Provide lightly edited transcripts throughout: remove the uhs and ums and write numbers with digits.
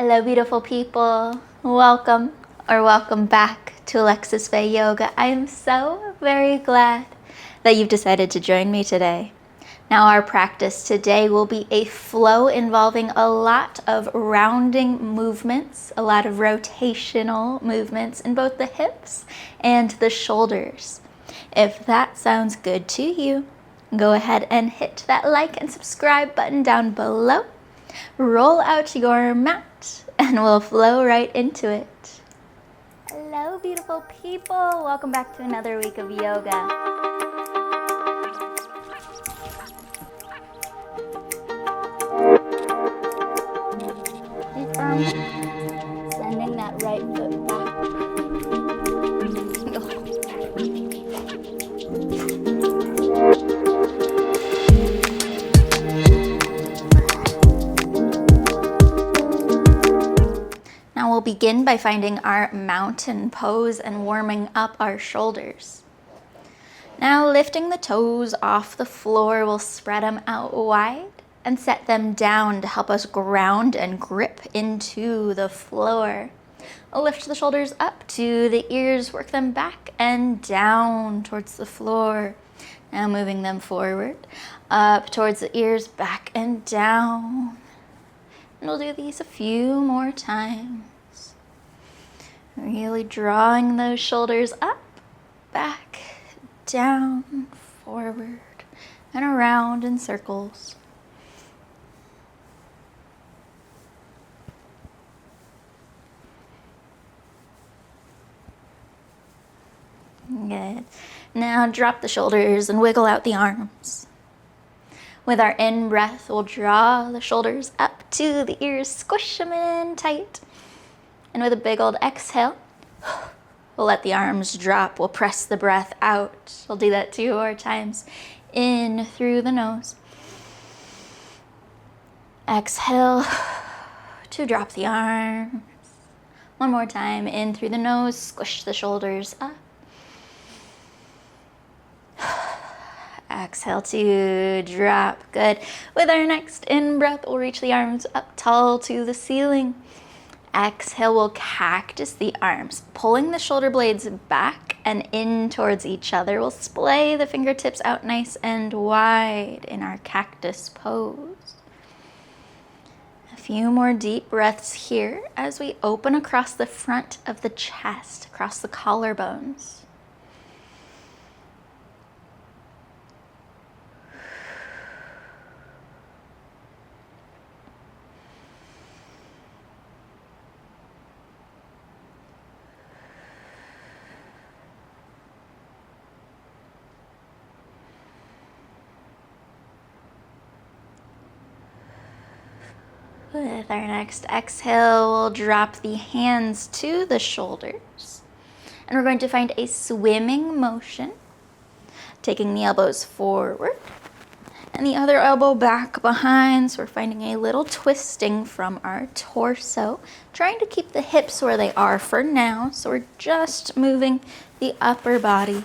Hello, beautiful people. Welcome or welcome back to Alexisfaye Yoga. I am so very glad that you've decided to join me today. Now, our practice today will be a flow involving a lot of rounding movements, a lot of rotational movements in both the hips and the shoulders. If that sounds good to you, go ahead and hit that like and subscribe button down below. Roll out your mat and we'll flow right into it. Hello, beautiful people. Welcome back to another week of yoga. Sending that right foot back. Now we'll begin by finding our mountain pose and warming up our shoulders. Now lifting the toes off the floor, we'll spread them out wide and set them down to help us ground and grip into the floor. We'll lift the shoulders up to the ears, work them back and down towards the floor. Now moving them forward, up towards the ears, back and down. And we'll do these a few more times. Really drawing those shoulders up, back, down, forward, and around in circles. Good. Now drop the shoulders and wiggle out the arms. With our in-breath, we'll draw the shoulders up to the ears, squish them in tight. And with a big old exhale, we'll let the arms drop. We'll press the breath out. We'll do that 2 more times. In through the nose. Exhale to drop the arms. One more time. In through the nose, squish the shoulders up. Exhale to drop. Good. With our next in-breath, we'll reach the arms up tall to the ceiling. Exhale, we'll cactus the arms, pulling the shoulder blades back and in towards each other. We'll splay the fingertips out nice and wide in our cactus pose. A few more deep breaths here as we open across the front of the chest, across the collarbones. With our next exhale, we'll drop the hands to the shoulders. And we're going to find a swimming motion, taking the elbows forward and the other elbow back behind. So we're finding a little twisting from our torso, trying to keep the hips where they are for now. So we're just moving the upper body.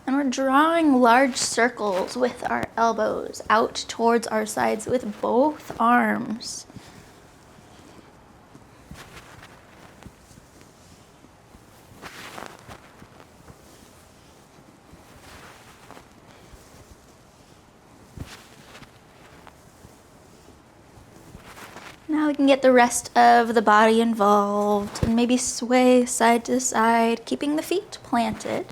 And we're drawing large circles with our elbows out towards our sides with both arms. Now we can get the rest of the body involved and maybe sway side to side, keeping the feet planted.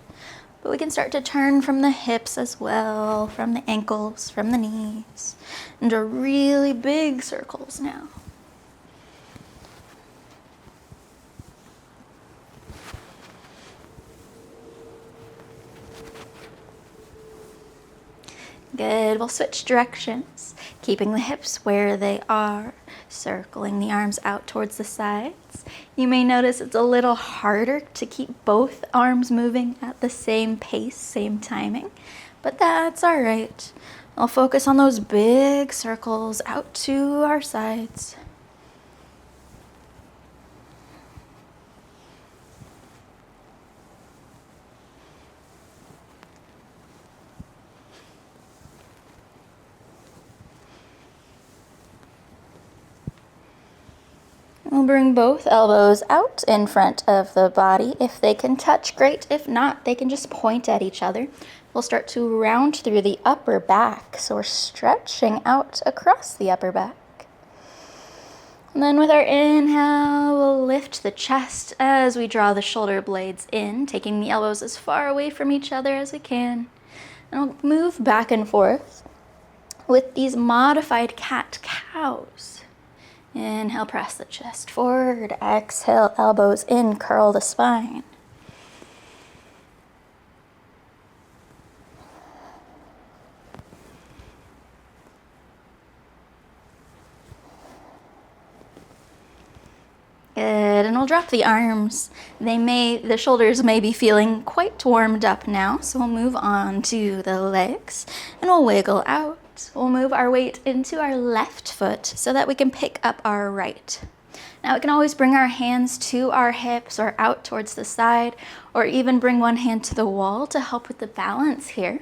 But we can start to turn from the hips as well, from the ankles, from the knees, into really big circles now. Good, we'll switch directions, keeping the hips where they are, circling the arms out towards the sides. You may notice it's a little harder to keep both arms moving at the same pace, same timing, but that's all right. I'll focus on those big circles out to our sides. We'll bring both elbows out in front of the body. If they can touch, great. If not, they can just point at each other. We'll start to round through the upper back. So we're stretching out across the upper back. And then with our inhale, we'll lift the chest as we draw the shoulder blades in, taking the elbows as far away from each other as we can. And we'll move back and forth with these modified cat-cows. Inhale, press the chest forward. Exhale, elbows in, curl the spine. Good, and we'll drop the arms. The shoulders may be feeling quite warmed up now, so we'll move on to the legs, and we'll wiggle out. We'll move our weight into our left foot so that we can pick up our right. Now we can always bring our hands to our hips or out towards the side, or even bring one hand to the wall to help with the balance here.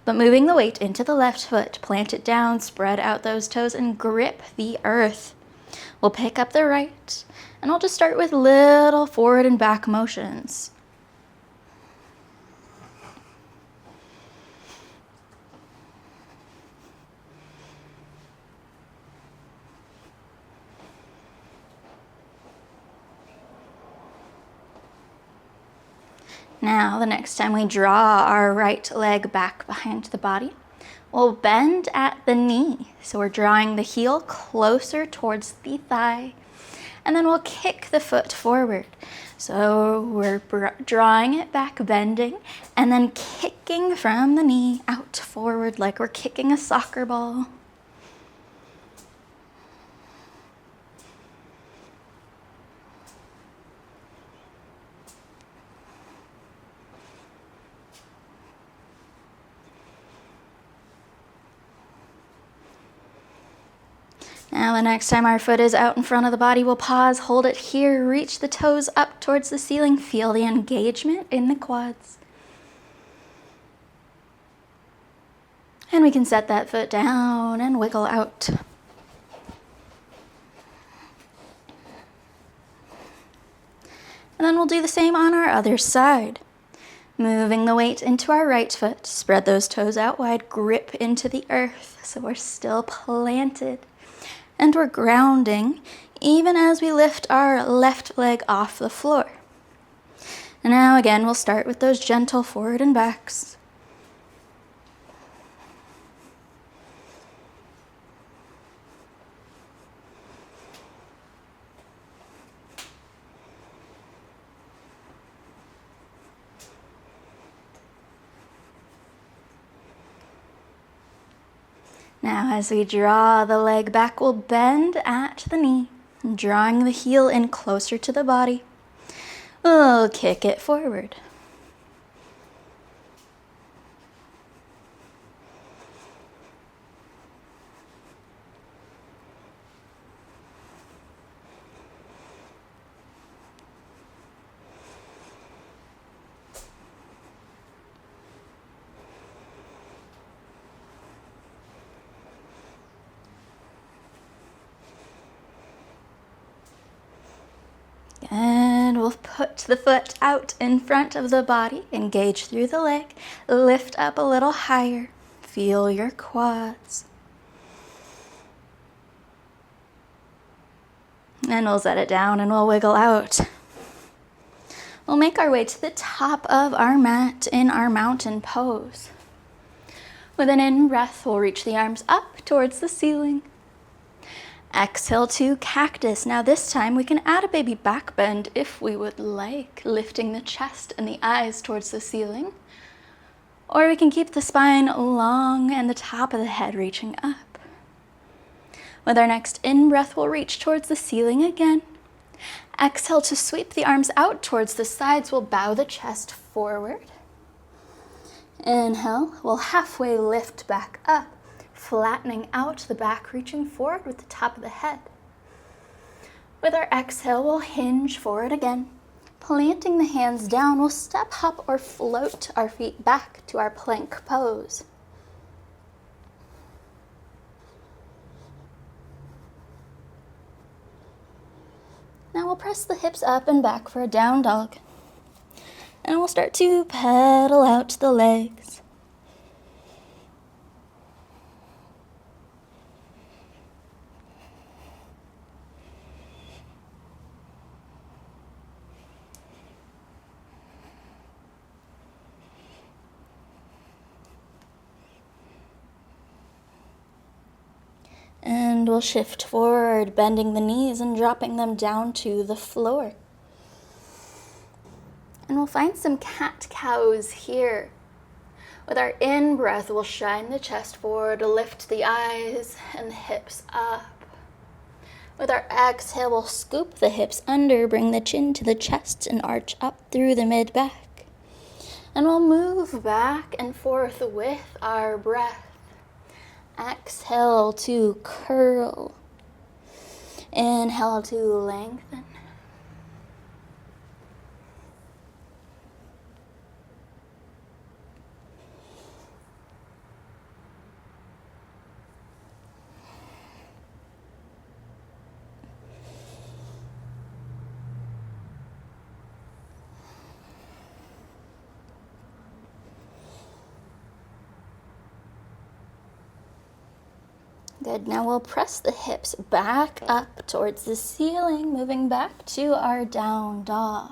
But moving the weight into the left foot, plant it down, spread out those toes, and grip the earth. We'll pick up the right, and we'll just start with little forward and back motions. Now, the next time we draw our right leg back behind the body, we'll bend at the knee. So we're drawing the heel closer towards the thigh, and then we'll kick the foot forward. So we're drawing it back, bending, and then kicking from the knee out forward like we're kicking a soccer ball. Now the next time our foot is out in front of the body, we'll pause, hold it here, reach the toes up towards the ceiling, feel the engagement in the quads. And we can set that foot down and wiggle out. And then we'll do the same on our other side. Moving the weight into our right foot, spread those toes out wide, grip into the earth so we're still planted. And we're grounding even as we lift our left leg off the floor. And now again, we'll start with those gentle forward and backs. Now as we draw the leg back, we'll bend at the knee, drawing the heel in closer to the body. We'll kick it forward. And we'll put the foot out in front of the body, engage through the leg, lift up a little higher, feel your quads. And we'll set it down and we'll wiggle out. We'll make our way to the top of our mat in our mountain pose. With an in-breath, we'll reach the arms up towards the ceiling. Exhale to cactus. Now this time we can add a baby back bend if we would like, lifting the chest and the eyes towards the ceiling. Or we can keep the spine long and the top of the head reaching up. With our next in-breath, we'll reach towards the ceiling again. Exhale to sweep the arms out towards the sides. We'll bow the chest forward. Inhale, we'll halfway lift back up, flattening out the back, reaching forward with the top of the head. With our exhale, we'll hinge forward again. Planting the hands down, we'll step up or float our feet back to our plank pose. Now we'll press the hips up and back for a down dog. And we'll start to pedal out the legs. And we'll shift forward, bending the knees and dropping them down to the floor. And we'll find some cat-cows here. With our in-breath, we'll shine the chest forward, lift the eyes and the hips up. With our exhale, we'll scoop the hips under, bring the chin to the chest and arch up through the mid-back. And we'll move back and forth with our breath. Exhale to curl. Inhale to lengthen. Good. Now we'll press the hips back up towards the ceiling, moving back to our down dog.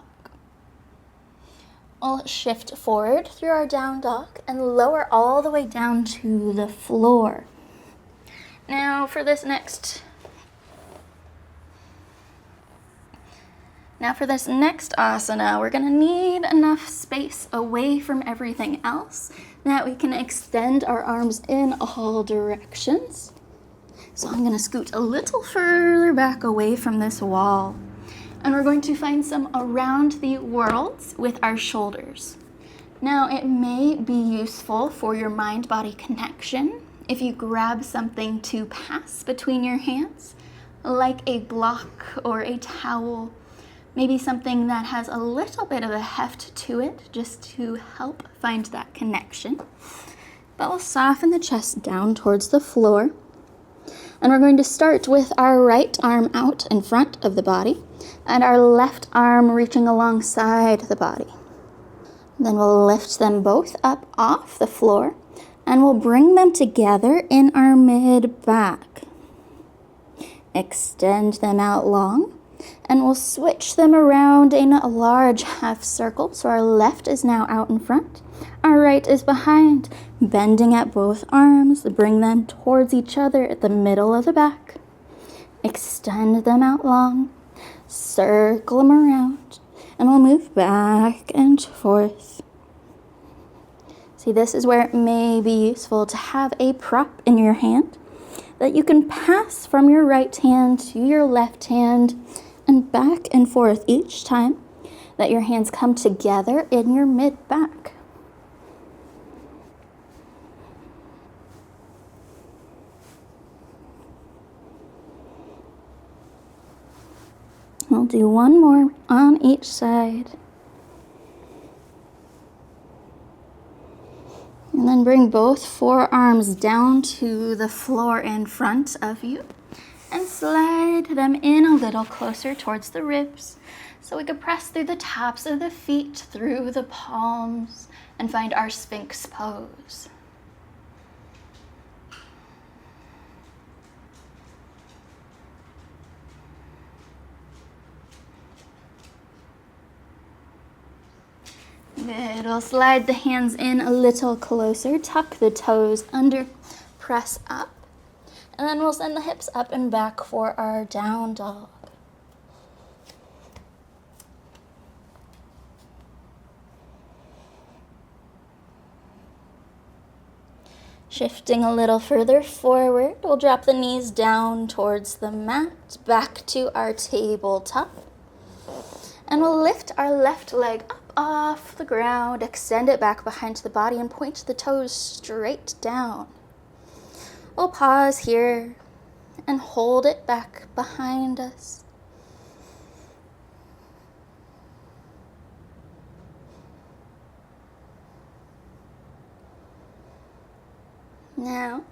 We'll shift forward through our down dog and lower all the way down to the floor. Now for this next asana, we're going to need enough space away from everything else that we can extend our arms in all directions. So I'm going to scoot a little further back away from this wall. And we're going to find some around the worlds with our shoulders. Now, it may be useful for your mind-body connection if you grab something to pass between your hands, like a block or a towel, maybe something that has a little bit of a heft to it, just to help find that connection. But we'll soften the chest down towards the floor. And we're going to start with our right arm out in front of the body and our left arm reaching alongside the body. Then we'll lift them both up off the floor and we'll bring them together in our mid-back. Extend them out long and we'll switch them around in a large half circle. So our left is now out in front, our right is behind, bending at both arms, bring them towards each other at the middle of the back. Extend them out long, circle them around, and we'll move back and forth. See, this is where it may be useful to have a prop in your hand that you can pass from your right hand to your left hand and back and forth each time that your hands come together in your mid-back. We'll do one more on each side. And then bring both forearms down to the floor in front of you and slide them in a little closer towards the ribs so we could press through the tops of the feet, through the palms, and find our Sphinx pose. Good. We'll slide the hands in a little closer, tuck the toes under, press up, and then we'll send the hips up and back for our down dog. Shifting a little further forward, we'll drop the knees down towards the mat, back to our tabletop. And we'll lift our left leg up off the ground, extend it back behind the body, and point the toes straight down. We'll pause here and hold it back behind us. Now,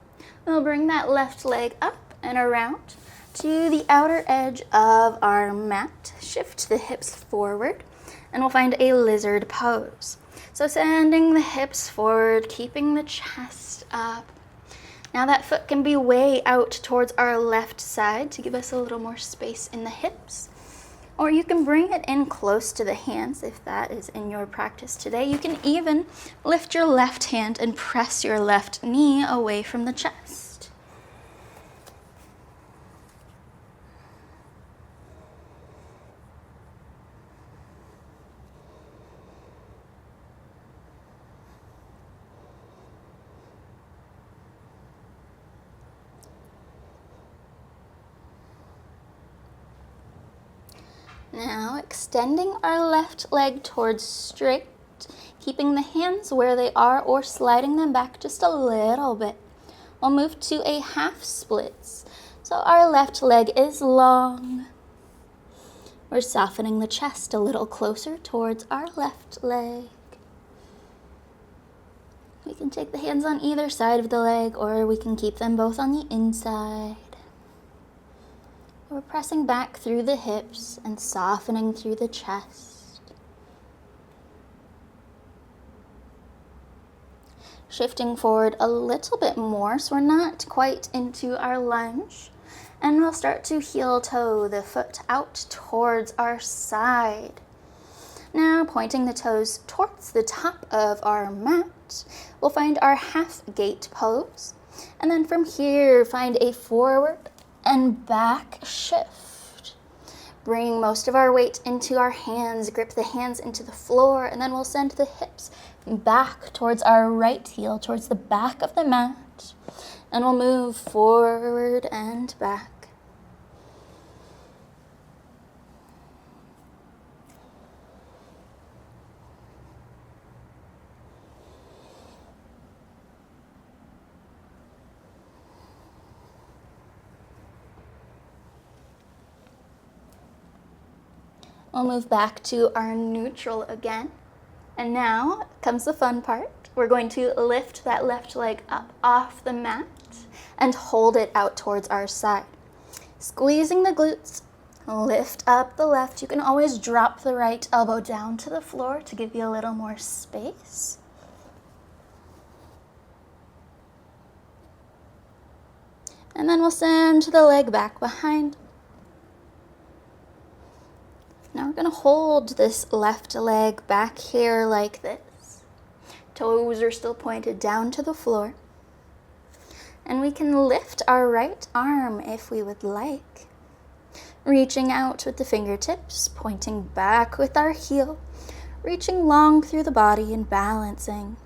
we'll bring that left leg up and around to the outer edge of our mat, shift the hips forward, and we'll find a lizard pose. So sending the hips forward, keeping the chest up. Now that foot can be way out towards our left side to give us a little more space in the hips. Or you can bring it in close to the hands if that is in your practice today. You can even lift your left hand and press your left knee away from the chest. Now extending our left leg towards straight, keeping the hands where they are or sliding them back just a little bit. We'll move to a half splits. So our left leg is long. We're softening the chest a little closer towards our left leg. We can take the hands on either side of the leg, or we can keep them both on the inside. We're pressing back through the hips and softening through the chest. Shifting forward a little bit more, so we're not quite into our lunge. And we'll start to heel toe the foot out towards our side. Now pointing the toes towards the top of our mat, we'll find our half gate pose. And then from here, find a forward and back shift. Bring most of our weight into our hands, grip the hands into the floor, and then we'll send the hips back towards our right heel, towards the back of the mat. And we'll move forward and back. We'll move back to our neutral again. And now comes the fun part. We're going to lift that left leg up off the mat and hold it out towards our side. Squeezing the glutes, lift up the left. You can always drop the right elbow down to the floor to give you a little more space. And then we'll send the leg back behind. Now we're going to hold this left leg back here like this. Toes are still pointed down to the floor. And we can lift our right arm if we would like. Reaching out with the fingertips, pointing back with our heel, reaching long through the body and balancing.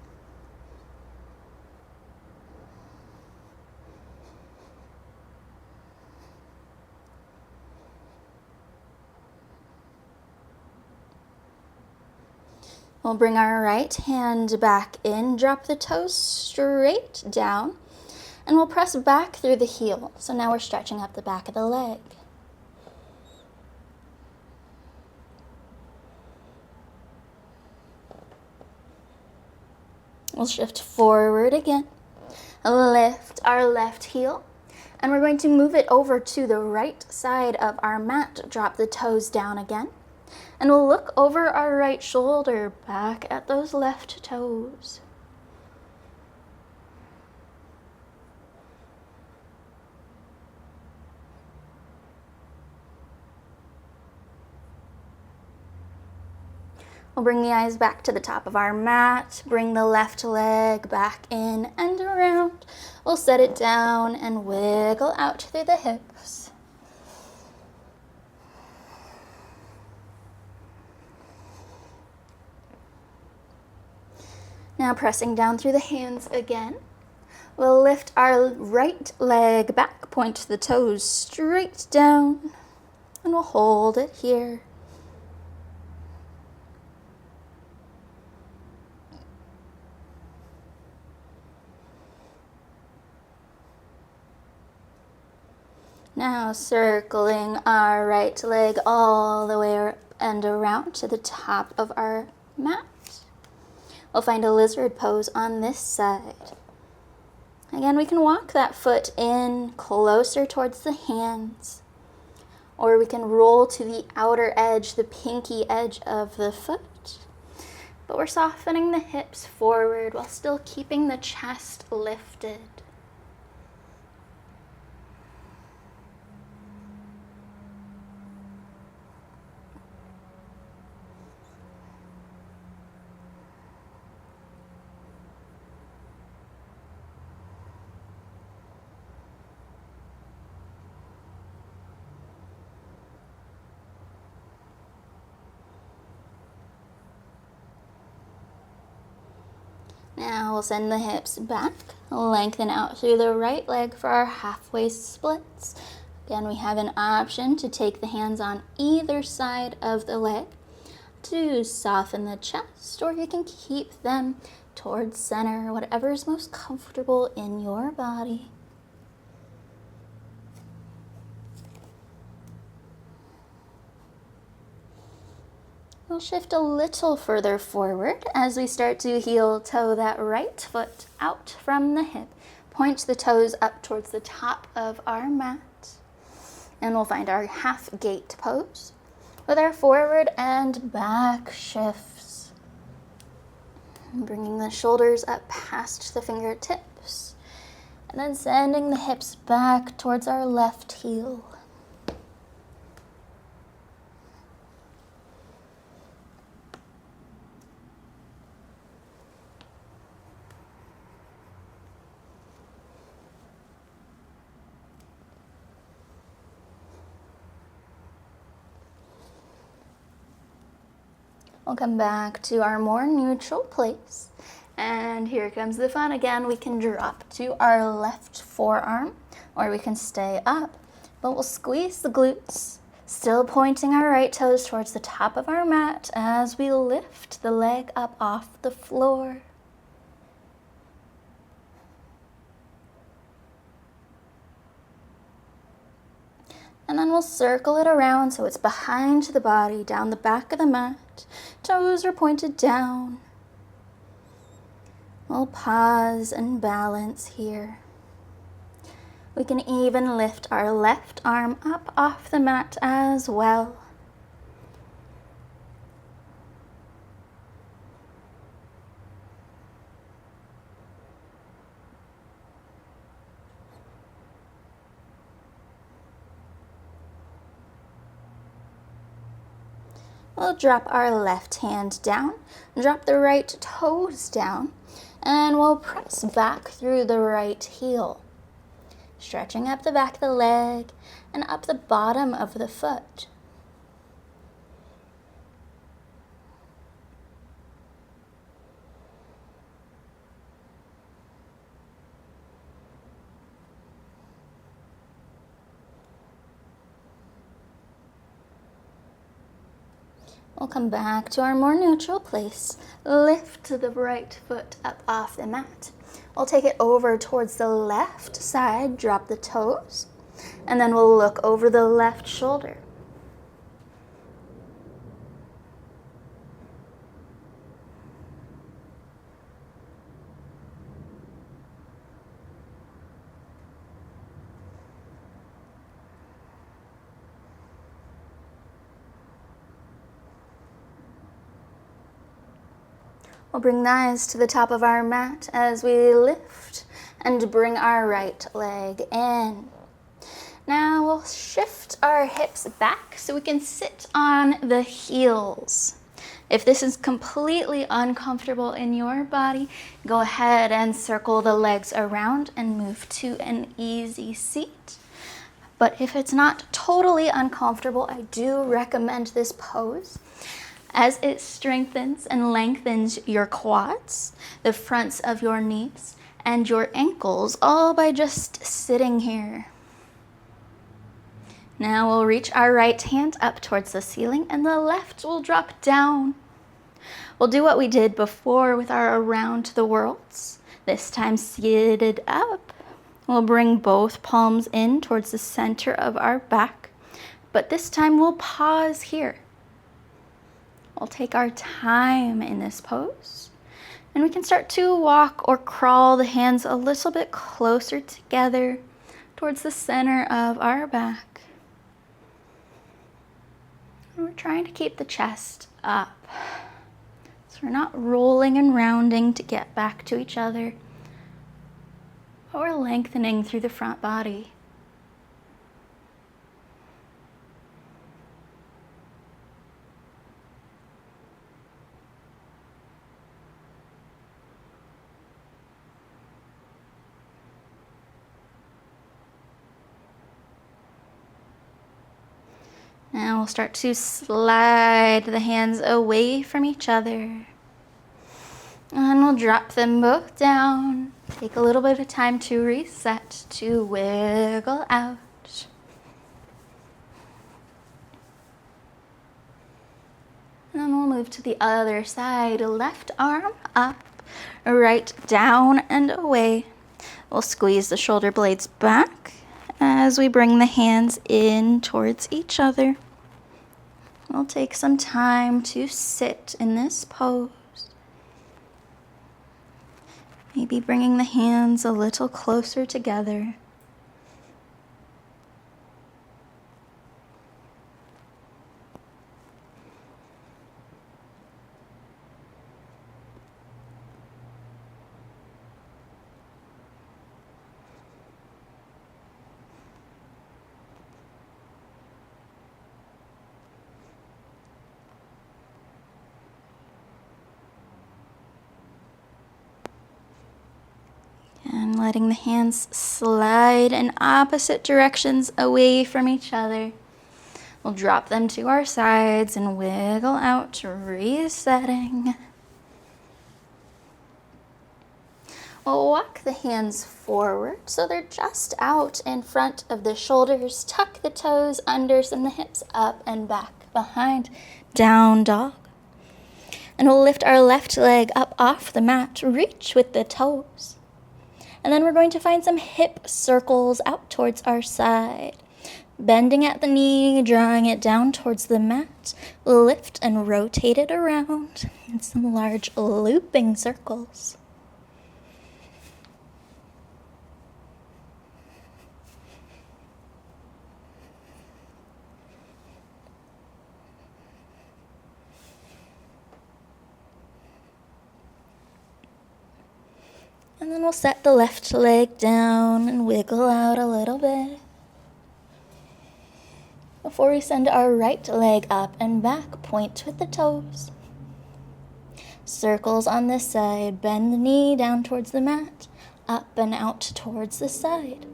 We'll bring our right hand back in, drop the toes straight down, and we'll press back through the heel. So now we're stretching up the back of the leg. We'll shift forward again, lift our left heel, and we're going to move it over to the right side of our mat, drop the toes down again. And we'll look over our right shoulder, back at those left toes. We'll bring the eyes back to the top of our mat, bring the left leg back in and around. We'll set it down and wiggle out through the hips. Now pressing down through the hands again, we'll lift our right leg back, point the toes straight down, and we'll hold it here. Now circling our right leg all the way up and around to the top of our mat. We'll find a lizard pose on this side. Again, we can walk that foot in closer towards the hands, or we can roll to the outer edge, the pinky edge of the foot. But we're softening the hips forward while still keeping the chest lifted. Now we'll send the hips back, lengthen out through the right leg for our halfway splits. Again, we have an option to take the hands on either side of the leg to soften the chest, or you can keep them towards center, whatever is most comfortable in your body. We'll shift a little further forward as we start to heel toe that right foot out from the hip. Point the toes up towards the top of our mat. And we'll find our half gate pose with our forward and back shifts. Bringing the shoulders up past the fingertips. And then sending the hips back towards our left heel. We'll come back to our more neutral place. And here comes the fun again. We can drop to our left forearm, or we can stay up. But we'll squeeze the glutes, still pointing our right toes towards the top of our mat as we lift the leg up off the floor. And then we'll circle it around so it's behind the body, down the back of the mat. Toes are pointed down. We'll pause and balance here. We can even lift our left arm up off the mat as well. We'll drop our left hand down, drop the right toes down, and we'll press back through the right heel, stretching up the back of the leg and up the bottom of the foot. We'll come back to our more neutral place. Lift the right foot up off the mat. We'll take it over towards the left side, drop the toes, and then we'll look over the left shoulder. We'll bring the eyes to the top of our mat as we lift and bring our right leg in. Now we'll shift our hips back so we can sit on the heels. If this is completely uncomfortable in your body, go ahead and circle the legs around and move to an easy seat. But if it's not totally uncomfortable, I do recommend this pose, as it strengthens and lengthens your quads, the fronts of your knees, and your ankles, all by just sitting here. Now we'll reach our right hand up towards the ceiling, and the left will drop down. We'll do what we did before with our around the worlds, this time seated up. We'll bring both palms in towards the center of our back, but this time we'll pause here. We'll take our time in this pose, and we can start to walk or crawl the hands a little bit closer together towards the center of our back. And we're trying to keep the chest up. So we're not rolling and rounding to get back to each other, but we're lengthening through the front body. Now we'll start to slide the hands away from each other. And we'll drop them both down. Take a little bit of time to reset, to wiggle out. And then we'll move to the other side. Left arm up, right down and away. We'll squeeze the shoulder blades back as we bring the hands in towards each other. We'll take some time to sit in this pose. Maybe bringing the hands a little closer together. And letting the hands slide in opposite directions away from each other. We'll drop them to our sides and wiggle out, resetting. We'll walk the hands forward so they're just out in front of the shoulders. Tuck the toes under, send the hips up and back, behind, down dog. And we'll lift our left leg up off the mat, reach with the toes. And then we're going to find some hip circles out towards our side. Bending at the knee, drawing it down towards the mat. Lift and rotate it around in some large looping circles. And then we'll set the left leg down and wiggle out a little bit. Before we send our right leg up and back, point with the toes. Circles on this side, bend the knee down towards the mat, up and out towards the side.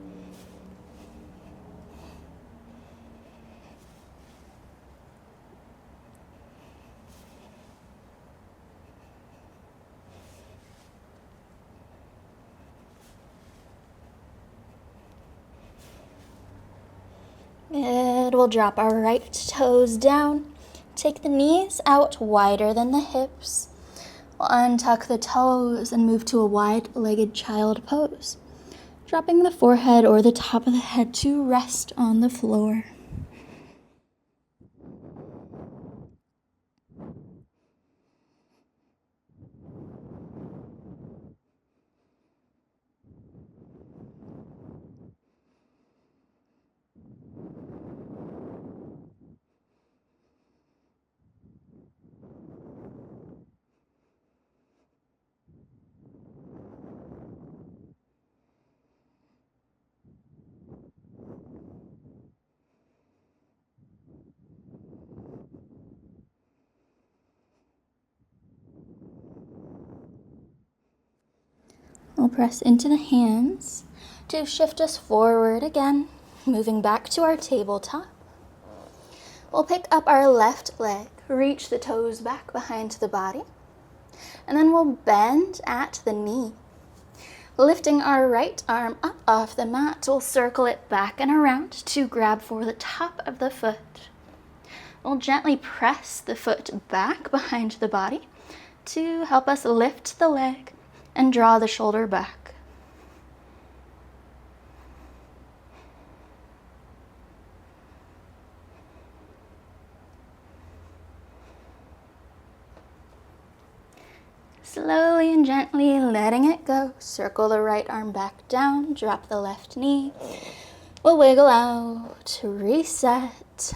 Good. We'll drop our right toes down. Take the knees out wider than the hips. We'll untuck the toes and move to a wide-legged child pose, dropping the forehead or the top of the head to rest on the floor. We'll press into the hands to shift us forward again, moving back to our tabletop. We'll pick up our left leg, reach the toes back behind the body, and then we'll bend at the knee. Lifting our right arm up off the mat, we'll circle it back and around to grab for the top of the foot. We'll gently press the foot back behind the body to help us lift the leg and draw the shoulder back. Slowly and gently letting it go. Circle the right arm back down, drop the left knee. We'll wiggle out, reset.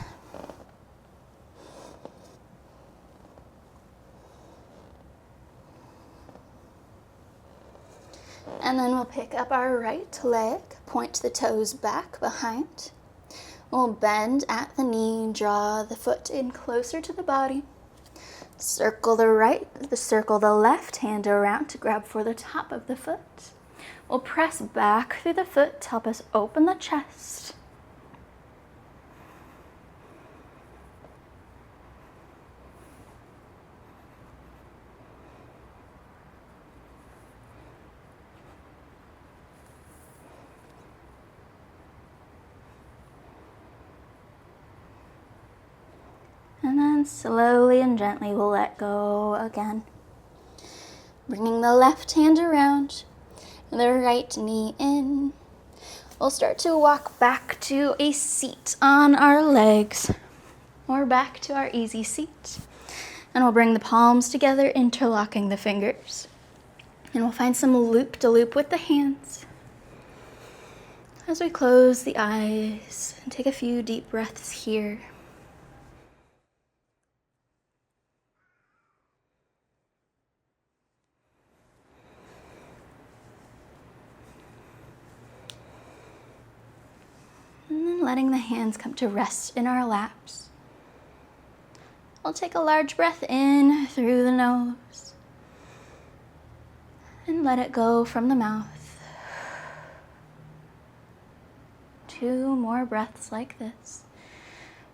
And then we'll pick up our right leg, point the toes back behind. We'll bend at the knee, draw the foot in closer to the body. Circle the left hand around to grab for the top of the foot. We'll press back through the foot to help us open the chest. And then slowly and gently we'll let go again. Bringing the left hand around, the right knee in. We'll start to walk back to a seat on our legs, or back to our easy seat. And we'll bring the palms together, interlocking the fingers. And we'll find some loop-de-loop with the hands. As we close the eyes and take a few deep breaths here. And then letting the hands come to rest in our laps. We'll take a large breath in through the nose and let it go from the mouth. 2 more breaths like this.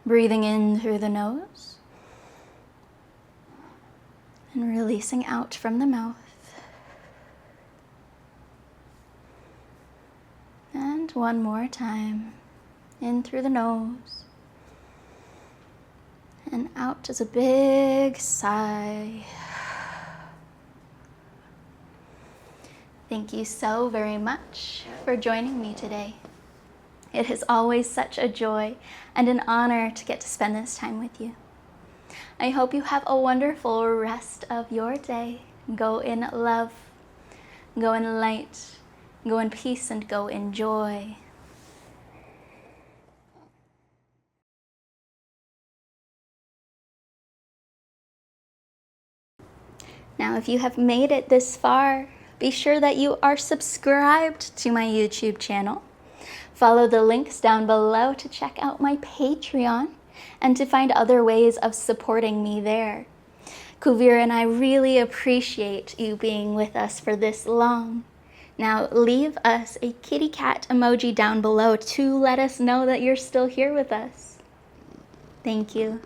Breathing in through the nose and releasing out from the mouth. And one more time. In through the nose and out as a big sigh. Thank you so very much for joining me today. It is always such a joy and an honor to get to spend this time with you. I hope you have a wonderful rest of your day. Go in love, go in light, go in peace, and go in joy. Now, if you have made it this far, be sure that you are subscribed to my YouTube channel. Follow the links down below to check out my Patreon and to find other ways of supporting me there. Kuvir and I really appreciate you being with us for this long. Now, leave us a kitty cat emoji down below to let us know that you're still here with us. Thank you.